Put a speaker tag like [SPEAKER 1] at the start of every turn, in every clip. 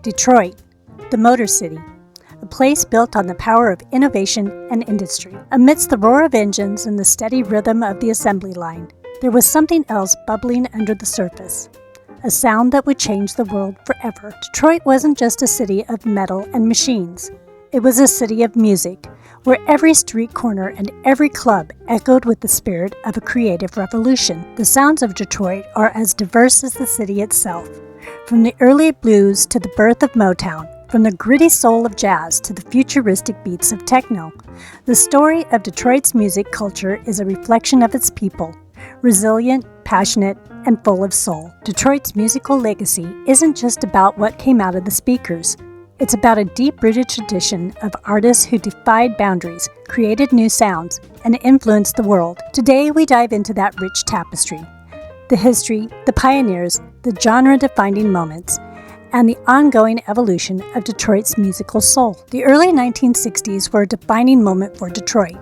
[SPEAKER 1] Detroit, the Motor City, a place built on the power of innovation and industry. Amidst the roar of engines and the steady rhythm of the assembly line, there was something else bubbling under the surface, a sound that would change the world forever. Detroit wasn't just a city of metal and machines. It was a city of music, where every street corner and every club echoed with the spirit of a creative revolution. The sounds of Detroit are as diverse as the city itself, from the early blues to the birth of Motown, from the gritty soul of jazz to the futuristic beats of techno. The story of Detroit's music culture is a reflection of its people, resilient, passionate, and full of soul. Detroit's musical legacy isn't just about what came out of the speakers. It's about a deep-rooted tradition of artists who defied boundaries, created new sounds, and influenced the world. Today, we dive into that rich tapestry, the history, the pioneers, the genre-defining moments, and the ongoing evolution of Detroit's musical soul. The early 1960s were a defining moment for Detroit.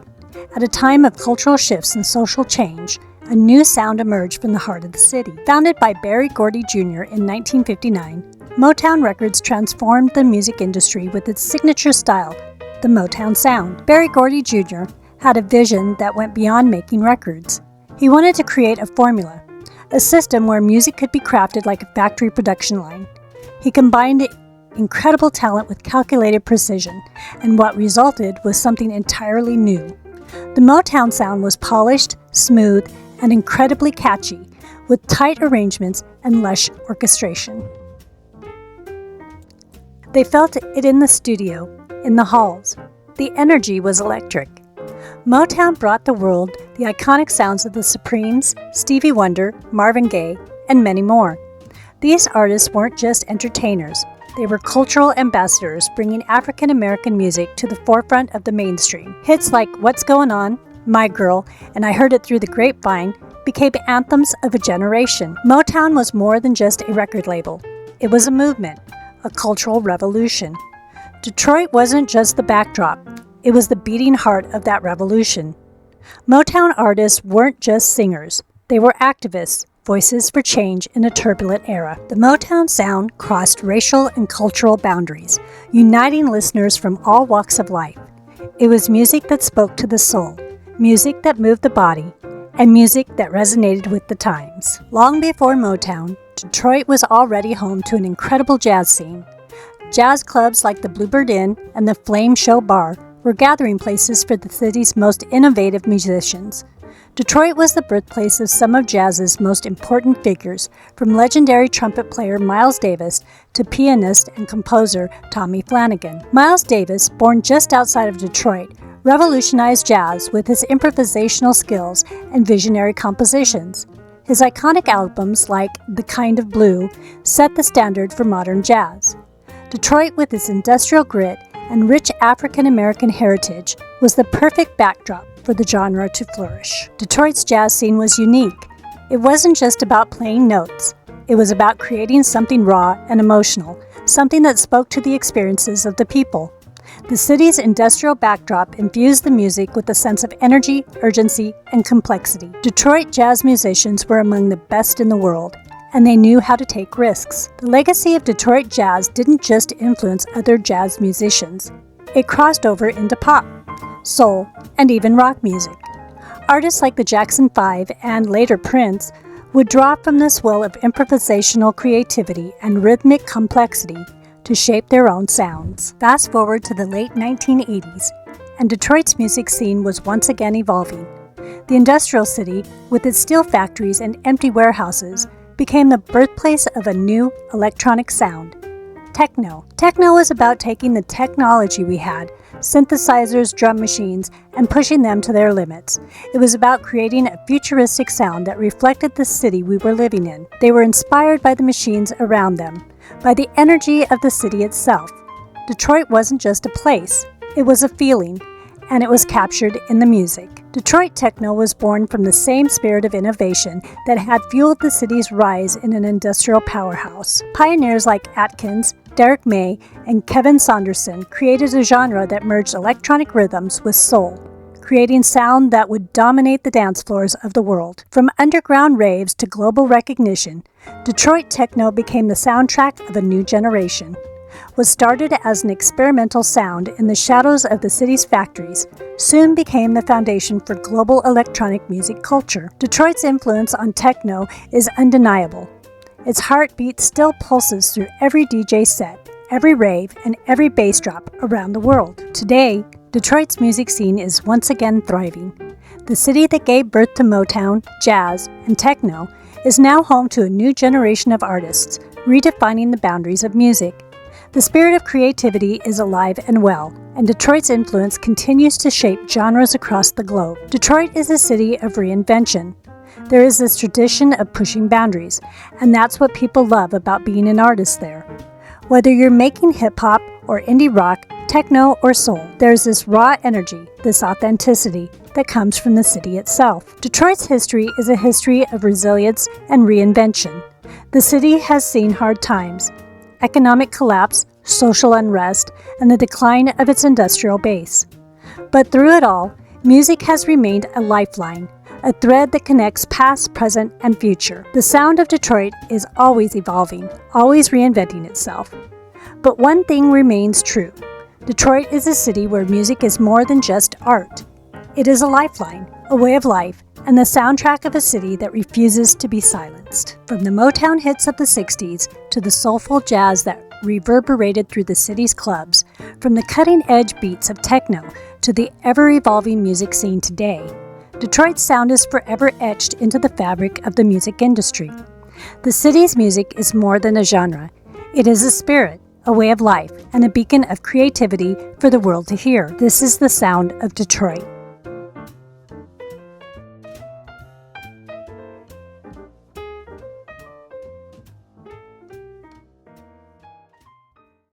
[SPEAKER 1] At a time of cultural shifts and social change, a new sound emerged from the heart of the city. Founded by Berry Gordy Jr. in 1959, Motown Records transformed the music industry with its signature style, the Motown sound. Berry Gordy Jr. had a vision that went beyond making records. He wanted to create a formula, a system where music could be crafted like a factory production line. He combined incredible talent with calculated precision, and what resulted was something entirely new. The Motown sound was polished, smooth, and incredibly catchy, with tight arrangements and lush orchestration. They felt it in the studio, in the halls. The energy was electric. Motown brought the world the iconic sounds of the Supremes, Stevie Wonder, Marvin Gaye, and many more. These artists weren't just entertainers. They were cultural ambassadors, bringing African-American music to the forefront of the mainstream. Hits like What's Going On, My Girl, and I Heard It Through the Grapevine became anthems of a generation. Motown was more than just a record label. It was a movement, a cultural revolution. Detroit wasn't just the backdrop. It was the beating heart of that revolution. Motown artists weren't just singers. They were activists, voices for change in a turbulent era. The Motown sound crossed racial and cultural boundaries, uniting listeners from all walks of life. It was music that spoke to the soul, music that moved the body, and music that resonated with the times. Long before Motown, Detroit was already home to an incredible jazz scene. Jazz clubs like the Bluebird Inn and the Flame Show Bar were gathering places for the city's most innovative musicians. Detroit was the birthplace of some of jazz's most important figures, from legendary trumpet player Miles Davis to pianist and composer Tommy Flanagan. Miles Davis, born just outside of Detroit, revolutionized jazz with his improvisational skills and visionary compositions. His iconic albums like The Kind of Blue set the standard for modern jazz. Detroit, with its industrial grit and rich African-American heritage, was the perfect backdrop for the genre to flourish. Detroit's jazz scene was unique. It wasn't just about playing notes. It was about creating something raw and emotional, something that spoke to the experiences of the people. The city's industrial backdrop infused the music with a sense of energy, urgency, and complexity. Detroit jazz musicians were among the best in the world, and they knew how to take risks. The legacy of Detroit jazz didn't just influence other jazz musicians. It crossed over into pop, soul, and even rock music. Artists like the Jackson 5 and later Prince would draw from this well of improvisational creativity and rhythmic complexity to shape their own sounds. Fast forward to the late 1980s, and Detroit's music scene was once again evolving. The industrial city, with its steel factories and empty warehouses, became the birthplace of a new electronic sound, techno. Techno was about taking the technology we had, synthesizers, drum machines, and pushing them to their limits. It was about creating a futuristic sound that reflected the city we were living in. They were inspired by the machines around them, by the energy of the city itself. Detroit wasn't just a place, it was a feeling, and it was captured in the music. Detroit techno was born from the same spirit of innovation that had fueled the city's rise in an industrial powerhouse. Pioneers like Atkins, Derek May, and Kevin Saunderson created a genre that merged electronic rhythms with soul, creating sound that would dominate the dance floors of the world. From underground raves to global recognition, Detroit techno became the soundtrack of a new generation. was started as an experimental sound in the shadows of the city's factories, soon became the foundation for global electronic music culture. Detroit's influence on techno is undeniable. Its heartbeat still pulses through every DJ set, every rave, and every bass drop around the world. Today, Detroit's music scene is once again thriving. The city that gave birth to Motown, jazz, and techno is now home to a new generation of artists, redefining the boundaries of music. The spirit of creativity is alive and well, and Detroit's influence continues to shape genres across the globe. Detroit is a city of reinvention. There is this tradition of pushing boundaries, and that's what people love about being an artist there. Whether you're making hip-hop or indie rock, techno or soul, there's this raw energy, this authenticity that comes from the city itself. Detroit's history is a history of resilience and reinvention. The city has seen hard times, economic collapse, social unrest, and the decline of its industrial base. But through it all, music has remained a lifeline, a thread that connects past, present, and future. The sound of Detroit is always evolving, always reinventing itself. But one thing remains true. Detroit is a city where music is more than just art. It is a lifeline, a way of life, and the soundtrack of a city that refuses to be silenced. From the Motown hits of the 60s to the soulful jazz that reverberated through the city's clubs, from the cutting-edge beats of techno to the ever-evolving music scene today, Detroit's sound is forever etched into the fabric of the music industry. The city's music is more than a genre. It is a spirit, a way of life, and a beacon of creativity for the world to hear. This is the sound of Detroit.